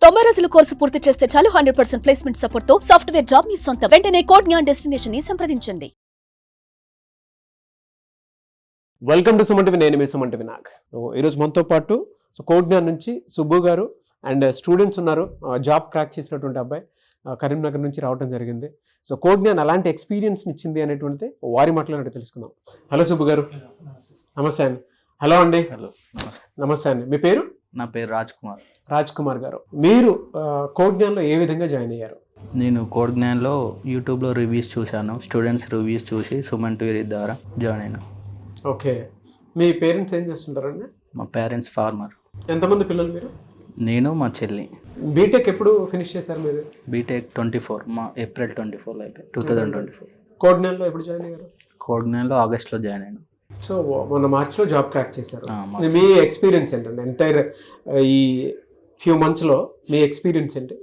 90 రోజుల కోర్సు పూర్తి చేస్తే చాలు 100% ప్లేస్మెంట్ సపోర్ట్ తో సాఫ్ట్వేర్ జాబ్ మీ సొంతం. వెంటనే కోడ్ జ్ఞాన్ డెస్టినేషన్ ని సంప్రదించండి. Welcome to Suman TV. నేను మీ సుమన్ టీవీ నాగ్. ఈరోజు మనతో పాటు కోడ్ జ్ఞాన్ నుంచి సుబ్బు గారు అండ్ స్టూడెంట్స్ ఉన్నారు. జాబ్ క్రాక్ చేసినటువంటి అబ్బాయి కరీంనగర్ నుంచి రావడం జరిగింది. సో కోడ్ జ్ఞాన్ అలాంటి ఎక్స్పీరియన్స్ని ఇచ్చింది అనేటువంటిది వారి మాటలు తెలుసుకుందాం. హలో సుబ్బు గారు. నమస్తే అండి. హలో అండి. హలో నమస్తే అండి. మీ పేరు? నా పేరు రాజ్ కుమార్ గారు. మీరు కోడ్ జ్ఞాన్లో ఏ విధంగా జాయిన్ అయ్యారు? నేను కోడ్ జ్ఞాన్లో యూట్యూబ్లో రివ్యూస్ చూశాను. స్టూడెంట్స్ రివ్యూస్ చూసి సుమన్ టీవీ ద్వారా జాయిన్ అయినా. ఓకే. మీ పేరెంట్స్ ఏం చేస్తుంటారండి? మా పేరెంట్స్ ఫార్మర్. ఎంతమంది పిల్లలు మీరు? నేను మా చెల్లి. బీటెక్ ఎప్పుడు ఫినిష్ చేశారు మీరు? బీటెక్ 24 మా ఏప్రిల్ 24 అయిపోయి 2024. కోడ్ జ్ఞాన్లో ఎప్పుడు జాయిన్ అయ్యారు? కోడ్ జ్ఞాన్లో ఆగస్ట్లో జాయిన్ అయినా. సో మొన్న మార్చ్లో జాబ్ క్రాక్ చేశారు. మార్చి. మీ ఎక్స్పీరియన్స్ ఏంటండి ఎంటైర్ ఈ ఫ్యూ మంత్స్లో మీ ఎక్స్పీరియన్స్ ఏంటి?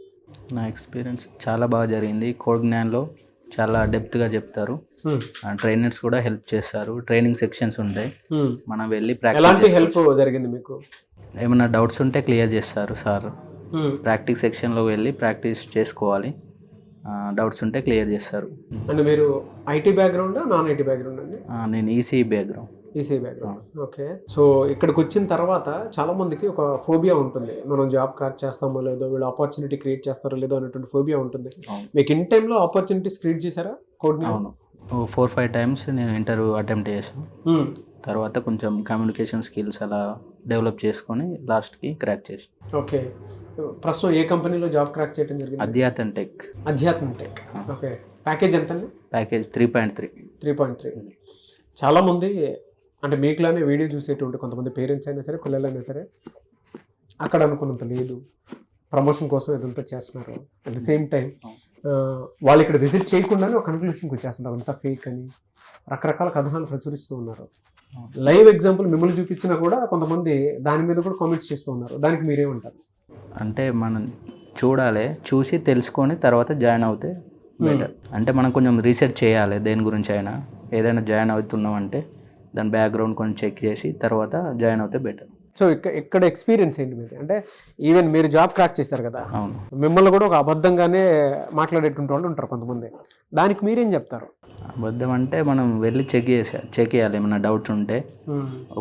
నా ఎక్స్పీరియన్స్ చాలా బాగా జరిగింది. కోడ్ జ్ఞాన్లో చాలా డెప్త్గా చెప్తారు. ట్రైనర్స్ కూడా హెల్ప్ చేస్తారు. ట్రైనింగ్ సెక్షన్స్ ఉంటాయి, మనం వెళ్ళి ఎలాంటి ప్రాక్టీస్ హెల్ప్ జరిగింది మీకు? ఏమైనా డౌట్స్ ఉంటే క్లియర్ చేస్తారు సార్. ప్రాక్టీస్ సెక్షన్లో వెళ్ళి ప్రాక్టీస్ చేసుకోవాలి, డౌట్స్ ఉంటే క్లియర్ చేస్తారు. అంటే మీరు IT background non IT background అండి? నేను ECE background. EC background. Okay. So ఇక్కడికి వచ్చిన తర్వాత చాలా మందికి ఒక ఫోబియా ఉంటుంది, మనం జాబ్ క్రాక్ చేస్తామో లేదో, వీళ్ళు ఆపర్చునిటీ క్రియేట్ చేస్తారో లేదో అనేటువంటి ఫోబియా ఉంటుంది. మీకు ఇన్ టైంలో ఆపర్చునిటీస్ క్రియేట్ చేశారా కోడ్? అవును, 4-5 టైమ్స్ నేను ఇంటర్వ్యూ అటెంప్ట్ చేశాను. తర్వాత కొంచెం కమ్యూనికేషన్ స్కిల్స్ అలా డెవలప్ చేసుకొని లాస్ట్కి క్రాక్ చేసాను. ఓకే. ప్రస్తుతం ఏ కంపెనీలో జాబ్ క్రాక్ చేయడం జరిగింది? అధ్యాత్మ టెక్. ఓకే. ప్యాకేజ్ ఎంత అండి? ప్యాకేజ్ 3.3. చాలామంది అంటే మీకులానే వీడియో చూసేటువంటి కొంతమంది పేరెంట్స్ అయినా సరే, పిల్లలైనా సరే అక్కడ అనుకున్నంత లేదు, ప్రమోషన్ కోసం ఇదంతా చేస్తున్నారు. అట్ ది సేమ్ టైం వాళ్ళు ఇక్కడ విజిట్ చేయకుండానే ఒక కన్క్లూషన్కి వచ్చేస్తున్నారు, అంతా ఫేక్ అని రకరకాల కథనాలు ప్రచురిస్తూ ఉన్నారు. లైవ్ ఎగ్జాంపుల్ మిమ్మల్ని చూపించినా కూడా కొంతమంది దాని మీద కూడా కామెంట్స్ చేస్తూ ఉన్నారు. దానికి మీరేమంటారు? అంటే మనం చూడాలి, చూసి తెలుసుకొని తర్వాత జాయిన్ అవుతే బెటర్. అంటే మనం కొంచెం రీసెర్చ్ చేయాలి, దేని గురించి అయినా. ఏదైనా జాయిన్ అవుతున్నామంటే దాని బ్యాక్గ్రౌండ్ కొంచెం చెక్ చేసి తర్వాత జాయిన్ అవుతే బెటర్. సో ఇక్కడ ఎక్స్పీరియన్స్ ఏంటి మీది? అంటే ఈవెన్ మీరు జాబ్ క్రాక్ చేశారు కదా, అవును, మిమ్మల్ని కూడా ఒక అబద్ధంగానే మాట్లాడేటువంటి వాళ్ళు ఉంటారు కొంతమంది. దానికి మీరేం చెప్తారు? అబద్ధం అంటే మనం వెళ్ళి చెక్ చేయాలి. ఏమైనా డౌట్స్ ఉంటే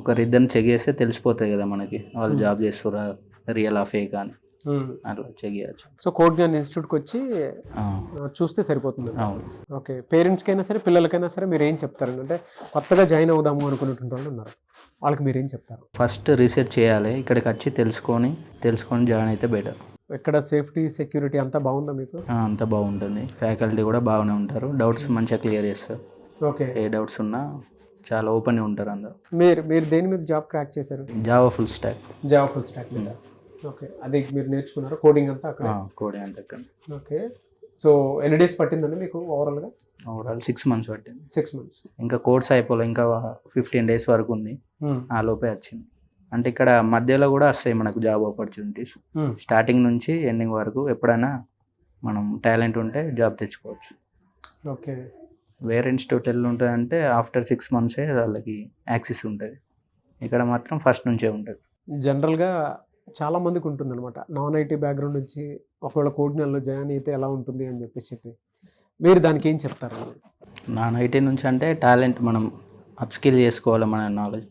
ఒకరిద్దరిని చెక్ చేస్తే తెలిసిపోతాయి కదా మనకి, వాళ్ళు జాబ్ చేస్తురా రియల్ ఆ ఫేక్ అని, అట్లా చెక్ చేయచ్చు. సో కోడ్ జ్ఞాన్ ఇన్స్టిట్యూట్కి వచ్చి చూస్తే సరిపోతుంది. అవును. ఓకే. పేరెంట్స్కైనా సరే, పిల్లలకైనా సరే మీరు ఏం చెప్తారండి? అంటే కొత్తగా జాయిన్ అవుదాము అనుకునేటువంటి వాళ్ళు ఉన్నారు, వాళ్ళకి మీరు ఏం చెప్తారు? ఫస్ట్ రీసెర్చ్ చేయాలి, ఇక్కడికి వచ్చి తెలుసుకొని జాయిన్ అయితే బెటర్. ఇక్కడ సేఫ్టీ సెక్యూరిటీ అంతా బాగుందా మీకు? అంతా బాగుంటుంది, ఫ్యాకల్టీ కూడా బాగానే ఉంటారు, డౌట్స్ మంచిగా క్లియర్ చేస్తారు. ఓకే. ఏ డౌట్స్ ఉన్నా చాలా ఓపెన్గా ఉంటారు అందరు. మీరు దేని మీద జాబ్ క్రాక్ చేశారు? జావా ఫుల్ స్టాక్ మీద. ఓకే. అది మీరు నేర్చుకున్నారు కోడింగ్ అంతా అక్కడ? కోడింగ్ అంతా అక్కడ. ఓకే. సో ఎన్ని డేస్ పట్టిందండి మీకు ఓవరాల్గా? 6 months పట్టింది. 6 months. ఇంకా కోర్స్ అయిపోలే, ఇంకా 15 days వరకు ఉంది, ఆ లోపే వచ్చింది. అంటే ఇక్కడ మధ్యలో కూడా వస్తాయి మనకు జాబ్ ఆపర్చునిటీస్, స్టార్టింగ్ నుంచి ఎండింగ్ వరకు. ఎప్పుడైనా మనం టాలెంట్ ఉంటే జాబ్ తెచ్చుకోవచ్చు. ఓకే. వేరే ఇన్స్టిట్యూట్ వెళ్ళి ఉంటుంది అంటే ఆఫ్టర్ 6 months వాళ్ళకి యాక్సెస్ ఉంటుంది, ఇక్కడ మాత్రం ఫస్ట్ నుంచే ఉంటుంది. జనరల్గా చాలా మందికి ఉంటుంది అనమాట, నాన్ ఐటీ బ్యాక్గ్రౌండ్ నుంచి ఒకవేళ కోడ్ జ్ఞాన్లో జాయిన్ అయితే ఎలా ఉంటుంది అని చెప్పి మీరు దానికి ఏం చెప్తారు? నాన్ ఐటీ నుంచి అంటే టాలెంట్ మనం అప్స్కిల్ చేసుకోవాలి, మన నాలెడ్జ్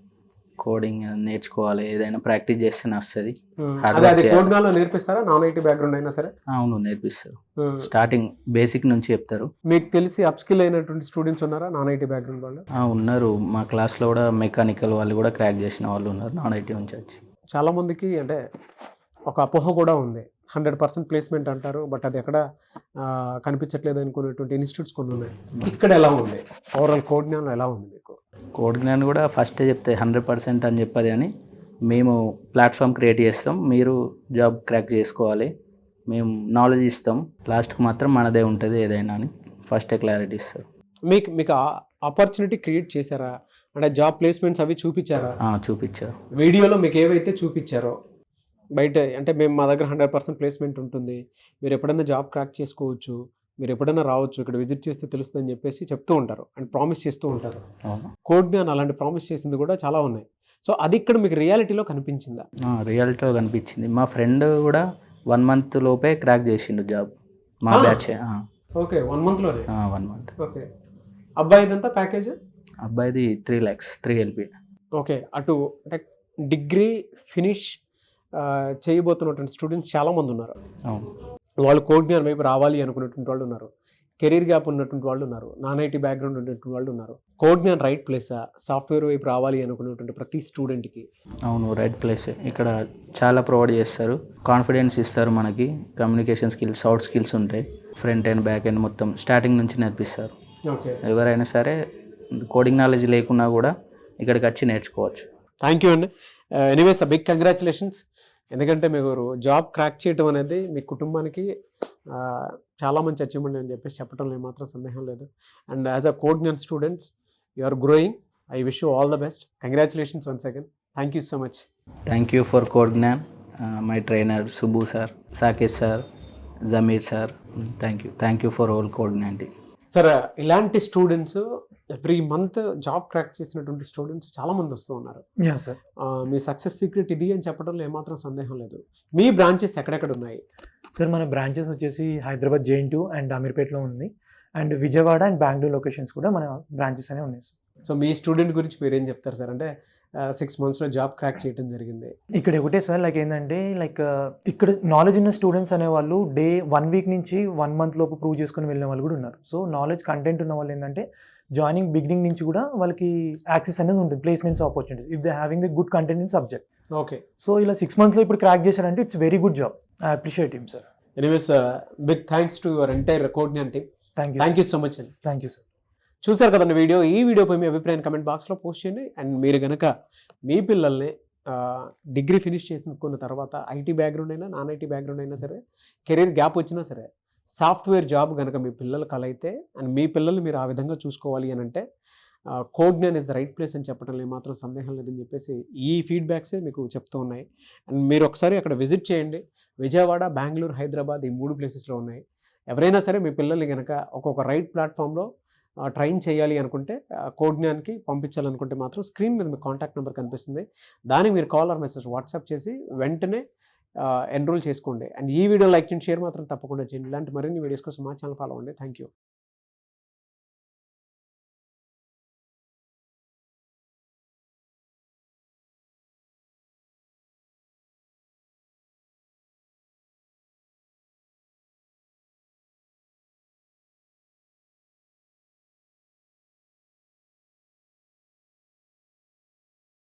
కోడింగ్ నేర్చుకోవాలి, ఏదైనా ప్రాక్టీస్ చేస్తేనే వస్తుంది. కోడ్ జ్ఞాన్లో నేర్పిస్తారా నాన్ ఐటీ బ్యాక్గ్రౌండ్ అయినా సరే? అవును, నేర్పిస్తారు. స్టార్టింగ్ బేసిక్ నుంచి చెప్తారు. మీకు తెలిసి అప్స్కిల్ అయినటువంటి స్టూడెంట్స్ ఉన్నారా నాన్ ఐటీ బ్యాక్గ్రౌండ్ వాళ్ళు? ఉన్నారు, మా క్లాస్లో కూడా మెకానికల్ వాళ్ళు కూడా క్రాక్ చేసిన వాళ్ళు ఉన్నారు నాన్ ఐటీ నుంచి వచ్చి. చాలామందికి అంటే ఒక అపోహ కూడా ఉంది, 100% ప్లేస్మెంట్ అంటారు, బట్ అది ఎక్కడ కనిపించట్లేదు అనుకునేటువంటి ఇన్స్టిట్యూట్స్ కొన్ని ఉన్నాయి. ఇక్కడ ఎలా ఉంది ఓవరాల్ కోడ్ జ్ఞానం ఎలా ఉంది మీకు? కోడ్ జ్ఞానం కూడా ఫస్టే చెప్తే 100% అని చెప్పదు, కానీ మేము ప్లాట్ఫామ్ క్రియేట్ చేస్తాం, మీరు జాబ్ క్రాక్ చేసుకోవాలి, మేము నాలెడ్జ్ ఇస్తాం, లాస్ట్కి మాత్రం మనదే ఉంటుంది ఏదైనా అని ఫస్టే క్లారిటీ ఇస్తారు. మీకు ఆపర్చునిటీ క్రియేట్ చేశారా? అంటే జాబ్ ప్లేస్మెంట్స్ అవి చూపించారా? చూపించారు. వీడియోలో మీకు ఏవైతే చూపించారో బయట, అంటే మేము మా దగ్గర 100% ప్లేస్మెంట్ ఉంటుంది, మీరు ఎప్పుడైనా జాబ్ క్రాక్ చేసుకోవచ్చు, మీరు ఎప్పుడైనా రావచ్చు, ఇక్కడ విజిట్ చేస్తే తెలుస్తుంది అని చెప్పేసి చెప్తూ ఉంటారు అండ్ ప్రామిస్ చేస్తూ ఉంటారు. కోడ్ జ్ఞాన్ అలాంటి ప్రామిస్ చేసింది కూడా చాలా ఉన్నాయి. సో అది ఇక్కడ మీకు రియాలిటీలో కనిపించిందా? రియాలిటీలో కనిపించింది. మా ఫ్రెండ్ కూడా 1 మంత్ లోపే క్రాక్ చేసిండు జాబ్ మా బ్యాచే. ఓకే, 1 మంత్లోనే. 1 మంత్. ఓకే, అబ్బాయి ఇదంతా ప్యాకేజ్? అబ్బాయిది 3 lakhs 3 LP. ఓకే, అటు అంటే డిగ్రీ ఫినిష్ చేయబోతున్నటువంటి స్టూడెంట్స్ చాలామంది ఉన్నారు. అవును. వాళ్ళు కోడ్ జ్ఞానం వైపు రావాలి అనుకున్నటువంటి వాళ్ళు ఉన్నారు, కెరీర్ గ్యాప్ ఉన్నటువంటి వాళ్ళు ఉన్నారు, నాన్ ఐటీ బ్యాక్గ్రౌండ్ ఉన్నటువంటి వాళ్ళు ఉన్నారు. కోడ్ జ్ఞానం రైట్ ప్లేసా? సాఫ్ట్వేర్ వైపు రావాలి అనుకున్నటువంటి ప్రతి స్టూడెంట్కి? అవును, రైట్ ప్లేసే. ఇక్కడ చాలా ప్రొవైడ్ చేస్తారు, కాన్ఫిడెన్స్ ఇస్తారు మనకి, కమ్యూనికేషన్ స్కిల్స్, సాఫ్ట్ స్కిల్స్ ఉంటాయి, ఫ్రంట్ అండ్ బ్యాక్ అండ్ మొత్తం స్టార్టింగ్ నుంచి నేర్పిస్తారు. ఓకే, ఎవరైనా సరే కోడింగ్ నాలెడ్జ్ లేకున్నా కూడా ఇక్కడికి వచ్చి నేర్చుకోవచ్చు. థ్యాంక్ యూ అండి. Anyways big congratulations. ఎందుకంటే మీరు జాబ్ క్రాక్ చేయడం అనేది మీ కుటుంబానికి చాలా మంచి అచీవ్మెంట్ అని చెప్పేసి చెప్పడంలో ఏమాత్రం సందేహం లేదు. And as a Codegnan students you are growing. I wish you all the best. Congratulations once again. Thank you so much. Thank you for Codegnan, my trainer Subbu sir, Sakesh sir, Jameer sir. Thank you for all Codegnan team. Sir, ఇలాంటి students every month job crack చేసినటువంటి students చాలామంది వస్తూ ఉన్నారు. Sir, మీ success secret ఇది అని చెప్పడంలో ఏమాత్రం సందేహం లేదు. మీ బ్రాంచెస్ ఎక్కడెక్కడ ఉన్నాయి? సార్ మన బ్రాంచెస్ వచ్చేసి హైదరాబాద్ JN2 అండ్ అమీర్పేట్లో ఉంది, and Vijayawada and Bengaluru locations కూడా మన బ్రాంచెస్ అనే ఉన్నాయి సార్. సో మీ స్టూడెంట్ గురించి మీరు ఏం చెప్తారు సార్? అంటే 6 monthsలో జాబ్ క్రాక్ చేయడం జరిగింది. ఇక్కడ ఒకటే సార్, లైక్ ఏంటంటే ఇక్కడ నాలెడ్జ్ ఉన్న స్టూడెంట్స్ అనేవాళ్ళు 1 week నుంచి 1 month లోపు ప్రూవ్ చేసుకుని వెళ్ళిన వాళ్ళు కూడా ఉన్నారు. సో నాలెడ్జ్ కంటెంట్ ఉన్న వాళ్ళు ఏంటంటే జాయినింగ్ బిగినింగ్ నుంచి కూడా వాళ్ళకి యాక్సెస్ అనేది ఉంటుంది, placements opportunities, if they having the good content in subject. Okay, so ఇలా 6 monthsలో ఇప్పుడు క్రాక్ చేశారంటే it's very good job. I appreciate him sir. Anyways big thanks to your entire Codegnan team. Thank you so much అండి. Thank you sir. చూసారు కదండి video. ఈ వీడియోపై మీ అభిప్రాయాన్ని కమెంట్ బాక్స్లో పోస్ట్ చేయండి. అండ్ మీరు కనుక మీ పిల్లల్ని డిగ్రీ ఫినిష్ చేసుకున్న తర్వాత ఐటీ బ్యాక్గ్రౌండ్ అయినా నాన్ ఐటీ బ్యాక్గ్రౌండ్ అయినా సరే, కెరీర్ గ్యాప్ వచ్చినా సరే, సాఫ్ట్వేర్ జాబ్ కనుక మీ పిల్లలు కలైతే అండ్ మీ పిల్లలు మీరు ఆ విధంగా చూసుకోవాలి అని అంటే code Gyan is the right place అని చెప్పడంలో ఏమాత్రం సందేహం లేదని చెప్పేసి ఈ ఫీడ్బ్యాక్సే మీకు చెప్తూ ఉన్నాయి. అండ్ మీరు ఒకసారి అక్కడ విజిట్ చేయండి. విజయవాడ, బెంగళూరు, హైదరాబాద్ ఈ 3 ప్లేసెస్లో ఉన్నాయి. ఎవరైనా సరే మీ పిల్లల్ని కనుక ఒక్కొక్క రైట్ ప్లాట్ఫామ్లో ట్రైన్ చేయాలి అనుకుంటే, కోడ్ జ్ఞాన్కి పంపించాలనుకుంటే మాత్రం స్క్రీన్ మీద మీకు కాంటాక్ట్ నెంబర్ కనిపిస్తుంది. దానికి మీరు కాల్ ఆర్ మెసేజ్ వాట్సాప్ చేసి వెంటనే ఎన్రోల్ చేసుకోండి. అండ్ ఈ వీడియో లైక్ చేయండి, షేర్ మాత్రం తప్పకుండా చేయండి. ఇలాంటి మరిన్ని వీడియోస్ కోసం మా ఛానల్ ఫాలో అవ్వండి. Thank you.